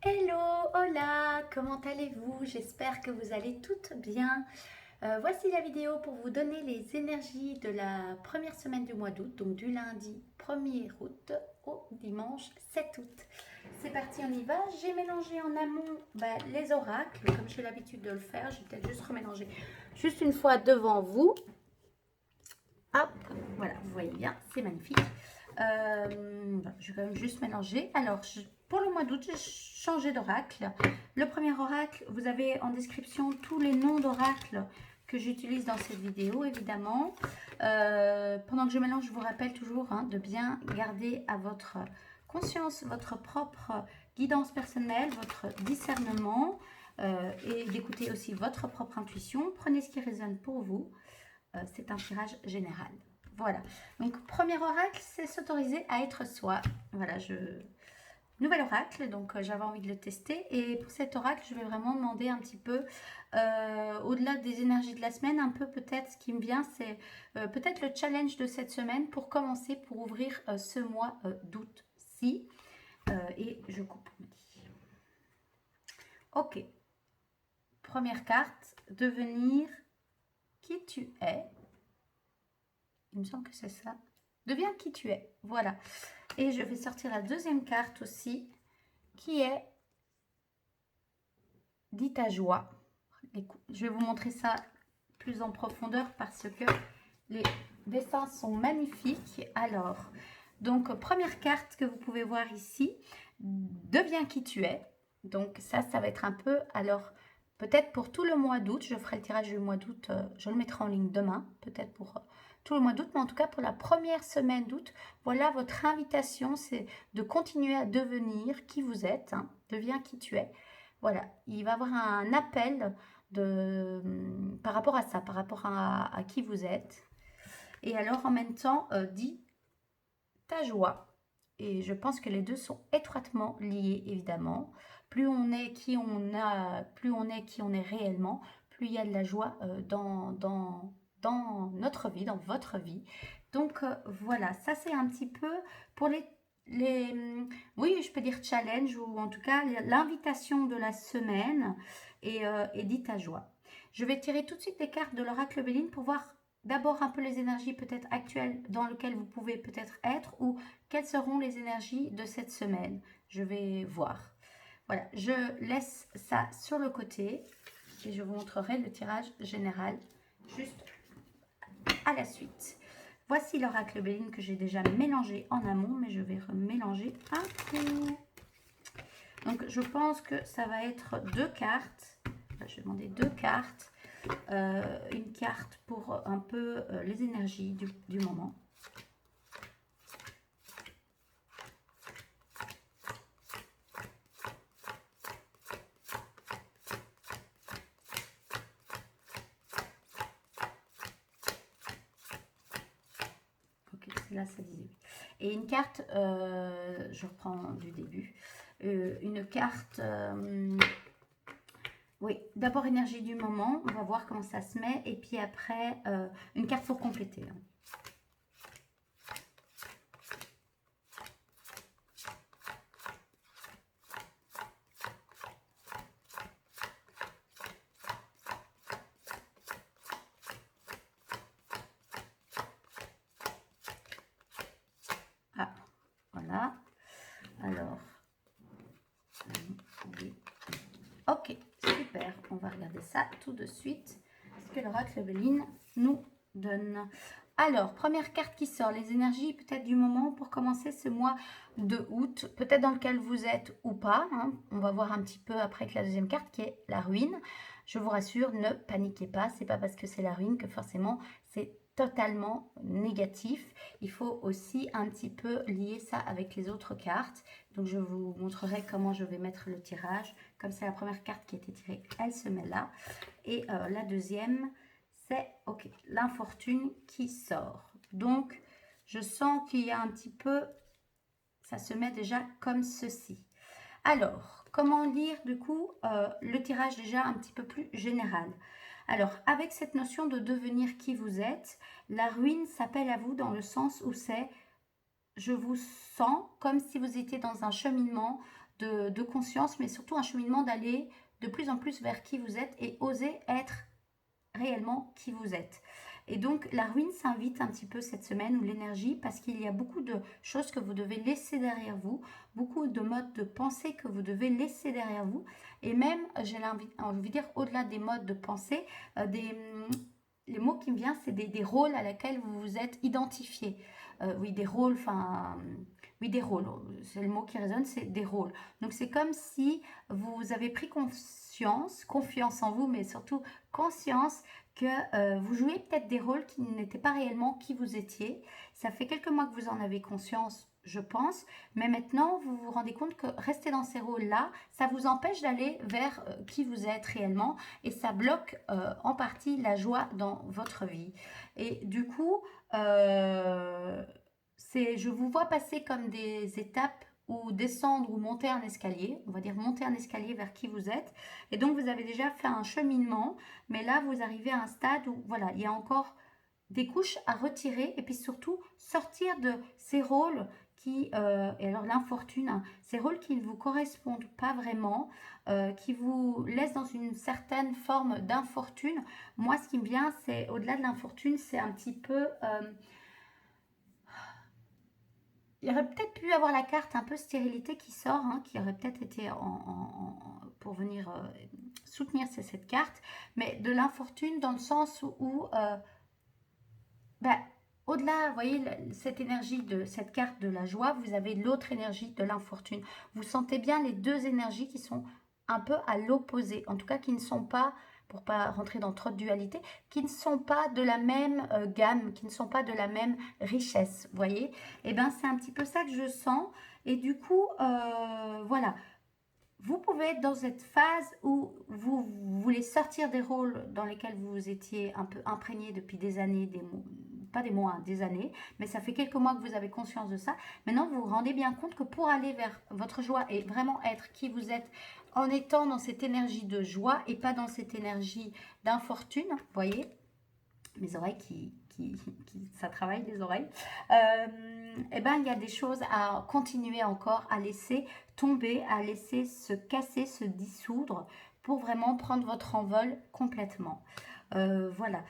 Hello, hola, comment allez-vous? J'espère que vous allez toutes bien. Voici la vidéo pour vous donner les énergies de la première semaine du mois d'août, donc du lundi 1er août au dimanche 7 août. C'est parti, on y va. J'ai mélangé en amont les oracles, comme j'ai l'habitude de le faire. Je vais peut-être juste remélanger juste une fois devant vous. Hop, voilà, vous voyez bien, c'est magnifique. Je vais quand même juste mélanger. Alors, pour le mois d'août, j'ai changé d'oracle. Le premier oracle, vous avez en description tous les noms d'oracles que j'utilise dans cette vidéo, évidemment. Pendant que je mélange, je vous rappelle toujours de bien garder à votre conscience votre propre guidance personnelle, votre discernement et d'écouter aussi votre propre intuition. Prenez ce qui résonne pour vous. C'est un tirage général. Voilà. Donc, premier oracle, c'est s'autoriser à être soi. Voilà, nouvel oracle, donc j'avais envie de le tester. Et pour cet oracle, je vais vraiment demander un petit peu, au-delà des énergies de la semaine, un peu peut-être ce qui me vient, c'est peut-être le challenge de cette semaine pour commencer, pour ouvrir ce mois d'août-ci. Et je coupe. Ok. Première carte, devenir qui tu es. Il me semble que c'est ça. Deviens qui tu es. Voilà. Et je vais sortir la deuxième carte aussi, qui est Dis ta joie. Je vais vous montrer ça plus en profondeur parce que les dessins sont magnifiques. Alors, donc, première carte que vous pouvez voir ici, deviens qui tu es. Donc, ça va être un peu, alors, peut-être pour tout le mois d'août, je ferai le tirage du mois d'août, je le mettrai en ligne demain, peut-être pour tout le mois d'août, mais en tout cas pour la première semaine d'août, voilà votre invitation, c'est de continuer à devenir qui vous êtes, deviens qui tu es. Voilà, il va y avoir un appel par rapport à ça, par rapport à qui vous êtes. Et alors en même temps, dis ta joie. Et je pense que les deux sont étroitement liés, évidemment. Plus on est qui on est réellement, plus il y a de la joie dans notre vie, dans votre vie. Donc voilà, ça c'est un petit peu pour oui, je peux dire challenge ou en tout cas l'invitation de la semaine et dit ta joie. Je vais tirer tout de suite des cartes de l'oracle Béline pour voir d'abord un peu les énergies peut-être actuelles dans lesquelles vous pouvez peut-être être ou quelles seront les énergies de cette semaine. Je vais voir. Voilà, je laisse ça sur le côté et je vous montrerai le tirage général juste à la suite. Voici l'oracle Béline que j'ai déjà mélangé en amont, mais je vais remélanger un coup. Donc, je pense que ça va être deux cartes. Je vais demander deux cartes. Une carte pour un peu les énergies du moment. Ok, là ça disait oui. Et une carte, je reprends du début, une carte, oui, d'abord énergie du moment, on va voir comment ça se met, et puis après, une carte pour compléter. Ah, voilà. Alors, oui. Ok, super. On va regarder ça tout de suite. Ce que l'oracle Béline nous donne. Alors, première carte qui sort, les énergies peut-être du moment pour commencer ce mois de août, peut-être dans lequel vous êtes ou pas. On va voir un petit peu après avec la deuxième carte qui est la ruine. Je vous rassure, ne paniquez pas, c'est pas parce que c'est la ruine que forcément c'est totalement négatif. Il faut aussi un petit peu lier ça avec les autres cartes. Donc je vous montrerai comment je vais mettre le tirage. Comme c'est la première carte qui a été tirée, elle se met là. Et la deuxième, c'est ok, l'infortune qui sort. Donc, je sens qu'il y a un petit peu, ça se met déjà comme ceci. Alors, comment lire du coup le tirage déjà un petit peu plus général? Alors, avec cette notion de devenir qui vous êtes, la ruine s'appelle à vous dans le sens où c'est je vous sens comme si vous étiez dans un cheminement de conscience, mais surtout un cheminement d'aller de plus en plus vers qui vous êtes et oser être réellement qui vous êtes. Et donc la ruine s'invite un petit peu cette semaine, ou l'énergie, parce qu'il y a beaucoup de choses que vous devez laisser derrière vous, beaucoup de modes de pensée que vous devez laisser derrière vous, et même, j'ai envie de dire, au-delà des modes de pensée, les mots qui me viennent, c'est des rôles à lesquels vous vous êtes identifié. Oui, des rôles, enfin... Oui, des rôles, c'est le mot qui résonne, c'est des rôles. Donc c'est comme si vous avez pris confiance en vous, mais surtout conscience que vous jouez peut-être des rôles qui n'étaient pas réellement qui vous étiez. Ça fait quelques mois que vous en avez conscience, je pense, mais maintenant vous vous rendez compte que rester dans ces rôles-là, ça vous empêche d'aller vers qui vous êtes réellement, et ça bloque en partie la joie dans votre vie. Et du coup, je vous vois passer comme des étapes ou descendre ou monter un escalier, on va dire monter un escalier vers qui vous êtes, et donc vous avez déjà fait un cheminement, mais là vous arrivez à un stade où voilà, il y a encore des couches à retirer, et puis surtout sortir de ces rôles et alors l'infortune, hein, ces rôles qui ne vous correspondent pas vraiment, qui vous laissent dans une certaine forme d'infortune. Moi ce qui me vient, c'est au-delà de l'infortune, c'est un petit peu... il y aurait peut-être pu avoir la carte un peu stérilité qui sort, hein, qui aurait peut-être été pour venir soutenir cette carte, mais de l'infortune dans le sens où bah, au-delà, vous voyez, cette énergie de cette carte de la joie, vous avez l'autre énergie de l'infortune. Vous sentez bien les deux énergies qui sont un peu à l'opposé, en tout cas qui ne sont pas, pour pas rentrer dans trop de dualité, qui ne sont pas de la même gamme, qui ne sont pas de la même richesse, vous voyez. Et bien c'est un petit peu ça que je sens, et du coup, voilà. Vous pouvez être dans cette phase où vous voulez sortir des rôles dans lesquels vous étiez un peu imprégné depuis des années, pas des mois, des années, mais ça fait quelques mois que vous avez conscience de ça. Maintenant, vous vous rendez bien compte que pour aller vers votre joie et vraiment être qui vous êtes en étant dans cette énergie de joie et pas dans cette énergie d'infortune, vous voyez, mes oreilles ça travaille les oreilles, et ben il y a des choses à continuer encore à laisser tomber, à laisser se casser, se dissoudre pour vraiment prendre votre envol complètement. Voilà.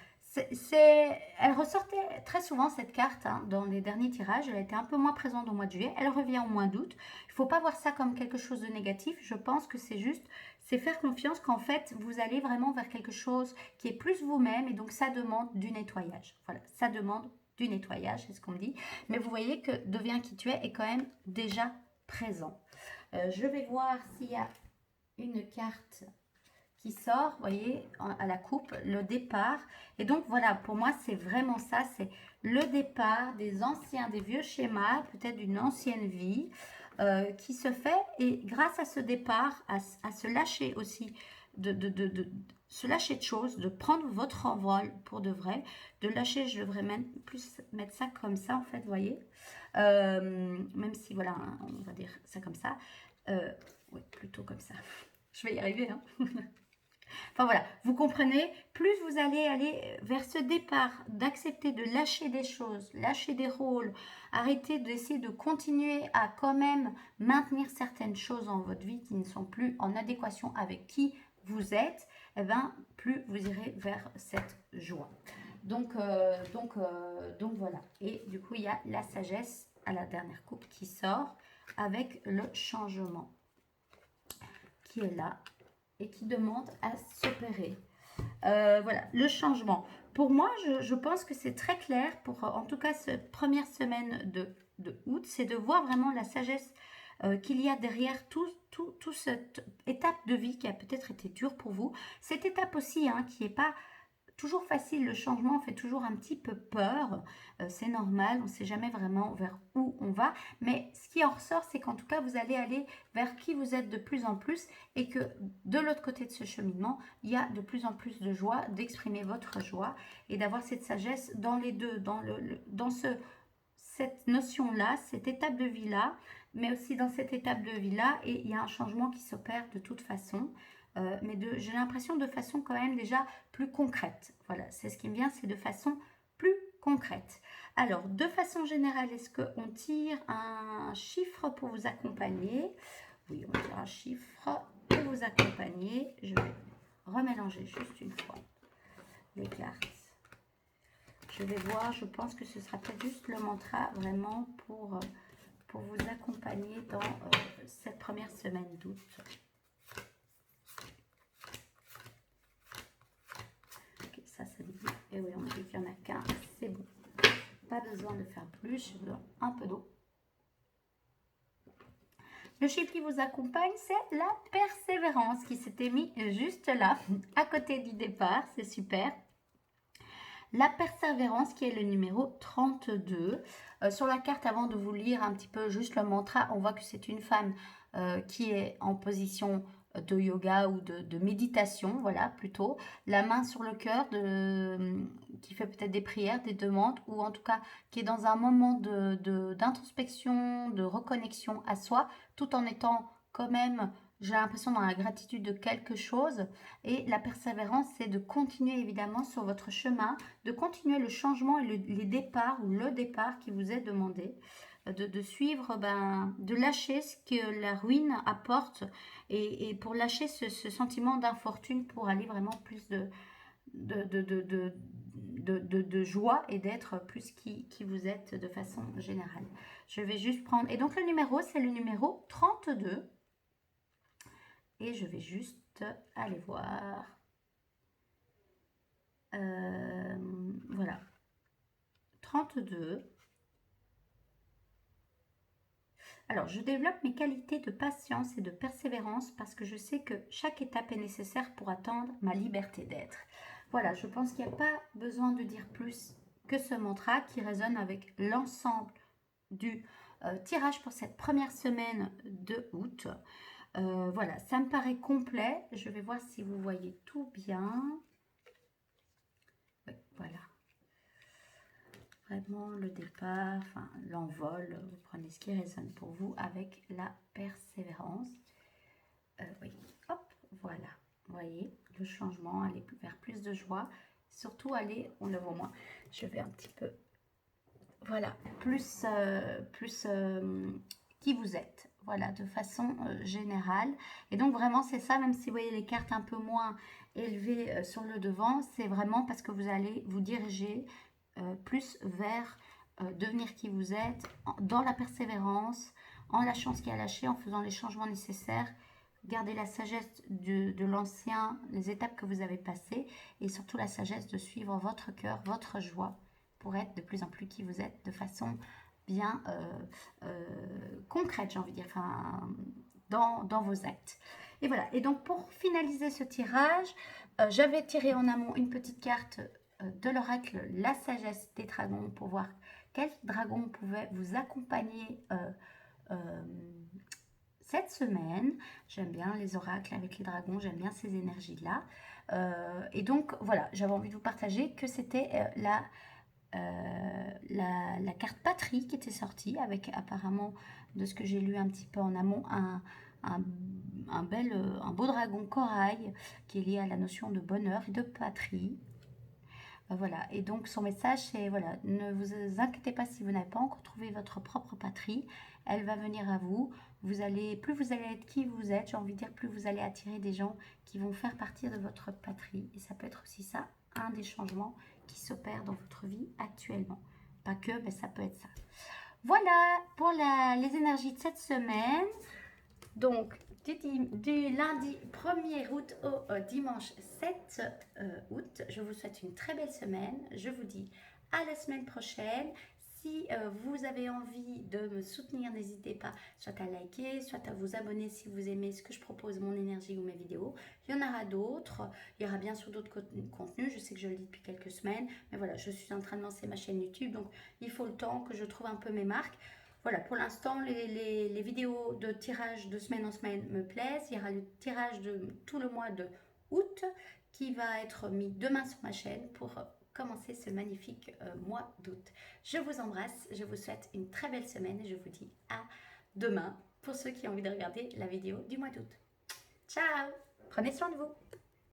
Elle ressortait très souvent cette carte, hein, dans les derniers tirages. Elle était un peu moins présente au mois de juillet. Elle revient au mois d'août. Il ne faut pas voir ça comme quelque chose de négatif. Je pense que c'est faire confiance qu'en fait, vous allez vraiment vers quelque chose qui est plus vous-même. Et donc, ça demande du nettoyage. Voilà, ça demande du nettoyage, c'est ce qu'on me dit. Mais vous voyez que deviens qui tu es est quand même déjà présent. Je vais voir s'il y a une carte qui sort, vous voyez, à la coupe, le départ. Et donc voilà, pour moi c'est vraiment ça, c'est le départ des anciens, des vieux schémas, peut-être d'une ancienne vie qui se fait. Et grâce à ce départ, à se lâcher aussi, de se lâcher de choses, de prendre votre envol pour de vrai, de lâcher, je devrais même plus mettre ça comme ça en fait, vous voyez, même si voilà, hein, on va dire ça comme ça, oui, plutôt comme ça, je vais y arriver, hein. Enfin voilà, vous comprenez, plus vous allez aller vers ce départ, d'accepter de lâcher des choses, lâcher des rôles, arrêter d'essayer de continuer à quand même maintenir certaines choses dans votre vie qui ne sont plus en adéquation avec qui vous êtes, et bien plus vous irez vers cette joie. Donc voilà. Et du coup, il y a la sagesse à la dernière coupe qui sort avec le changement qui est là et qui demande à s'opérer. Voilà, le changement. Pour moi, je pense que c'est très clair pour, en tout cas, cette première semaine de août, c'est de voir vraiment la sagesse qu'il y a derrière toute cette étape de vie qui a peut-être été dure pour vous. Cette étape aussi, hein, qui n'est pas toujours facile, le changement fait toujours un petit peu peur, c'est normal, on ne sait jamais vraiment vers où on va, mais ce qui en ressort, c'est qu'en tout cas, vous allez aller vers qui vous êtes de plus en plus, et que de l'autre côté de ce cheminement, il y a de plus en plus de joie, d'exprimer votre joie, et d'avoir cette sagesse dans les deux, dans cette notion-là, cette étape de vie-là, mais aussi dans cette étape de vie-là, et il y a un changement qui s'opère de toute façon, mais j'ai l'impression de façon quand même déjà plus concrète. Voilà, c'est ce qui me vient, c'est de façon plus concrète. Alors, de façon générale, est-ce qu'on tire un chiffre pour vous accompagner? oui, on dira chiffre, et vous accompagner. Je vais remélanger juste une fois les cartes. Je vais voir, je pense que ce sera peut-être juste le mantra vraiment pour vous accompagner dans cette première semaine d'août. Ok, ça dit. Et oui, on dit qu'il n'y en a qu'un, c'est bon. Pas besoin de faire plus, je veux un peu d'eau. Le chiffre qui vous accompagne, c'est la persévérance qui s'était mis juste là, à côté du départ, c'est super. La persévérance qui est le numéro 32. Sur la carte, avant de vous lire un petit peu juste le mantra, on voit que c'est une femme qui est en position de yoga ou de méditation, voilà, plutôt. La main sur le cœur, qui fait peut-être des prières, des demandes, ou en tout cas qui est dans un moment d'introspection, de reconnexion à soi, tout en étant quand même, j'ai l'impression, dans la gratitude de quelque chose. Et la persévérance, c'est de continuer évidemment sur votre chemin, de continuer le changement et les départs ou le départ qui vous est demandé, de suivre, de lâcher ce que la ruine apporte et pour lâcher ce sentiment d'infortune pour aller vraiment plus de joie et d'être plus qui vous êtes de façon générale. Je vais juste prendre, et donc le numéro, c'est le numéro 32. Et je vais juste aller voir. Voilà. 32. Alors, je développe mes qualités de patience et de persévérance parce que je sais que chaque étape est nécessaire pour atteindre ma liberté d'être. Voilà, je pense qu'il n'y a pas besoin de dire plus que ce mantra qui résonne avec l'ensemble du tirage pour cette première semaine de août. Voilà, ça me paraît complet. Je vais voir si vous voyez tout bien. Oui, voilà. Vraiment le départ, enfin l'envol, vous prenez ce qui résonne pour vous avec la persévérance. Oui, hop, voilà. Vous voyez, le changement, aller vers plus de joie. Surtout aller, on le voit moins. Je vais un petit peu, voilà, plus qui vous êtes. Voilà, de façon générale. Et donc vraiment, c'est ça, même si vous voyez les cartes un peu moins élevées sur le devant, c'est vraiment parce que vous allez vous diriger plus vers devenir qui vous êtes, dans la persévérance, en lâchant ce qui a lâché, en faisant les changements nécessaires, garder la sagesse de l'ancien, les étapes que vous avez passées, et surtout la sagesse de suivre votre cœur, votre joie, pour être de plus en plus qui vous êtes, de façon bien concrète, j'ai envie de dire, enfin, dans vos actes. Et voilà, et donc pour finaliser ce tirage, j'avais tiré en amont une petite carte de l'oracle La Sagesse des Dragons pour voir quel dragon pouvait vous accompagner cette semaine. J'aime bien les oracles avec les dragons, j'aime bien ces énergies-là. Et donc voilà, j'avais envie de vous partager que c'était la carte Patrie qui était sortie avec apparemment, de ce que j'ai lu un petit peu en amont, un beau dragon corail qui est lié à la notion de bonheur et de patrie. Voilà, et donc son message c'est, voilà, ne vous inquiétez pas si vous n'avez pas encore trouvé votre propre patrie, elle va venir à vous. Plus vous allez être qui vous êtes, j'ai envie de dire, plus vous allez attirer des gens qui vont faire partie de votre patrie. Et ça peut être aussi ça, un des changements qui s'opèrent dans votre vie actuellement. Pas que, mais ça peut être ça. Voilà pour les énergies de cette semaine. Donc, du lundi 1er août au dimanche 7 août, je vous souhaite une très belle semaine. Je vous dis à la semaine prochaine. Si vous avez envie de me soutenir, n'hésitez pas soit à liker, soit à vous abonner si vous aimez ce que je propose, mon énergie ou mes vidéos. Il y en aura d'autres. Il y aura bien sûr d'autres contenus. Je sais que je le dis depuis quelques semaines. Mais voilà, je suis en train de lancer ma chaîne YouTube. Donc, il faut le temps que je trouve un peu mes marques. Voilà, pour l'instant, les vidéos de tirage de semaine en semaine me plaisent. Il y aura le tirage de tout le mois de août qui va être mis demain sur ma chaîne pour commencer ce magnifique mois d'août. Je vous embrasse, je vous souhaite une très belle semaine et je vous dis à demain pour ceux qui ont envie de regarder la vidéo du mois d'août. Ciao! Prenez soin de vous!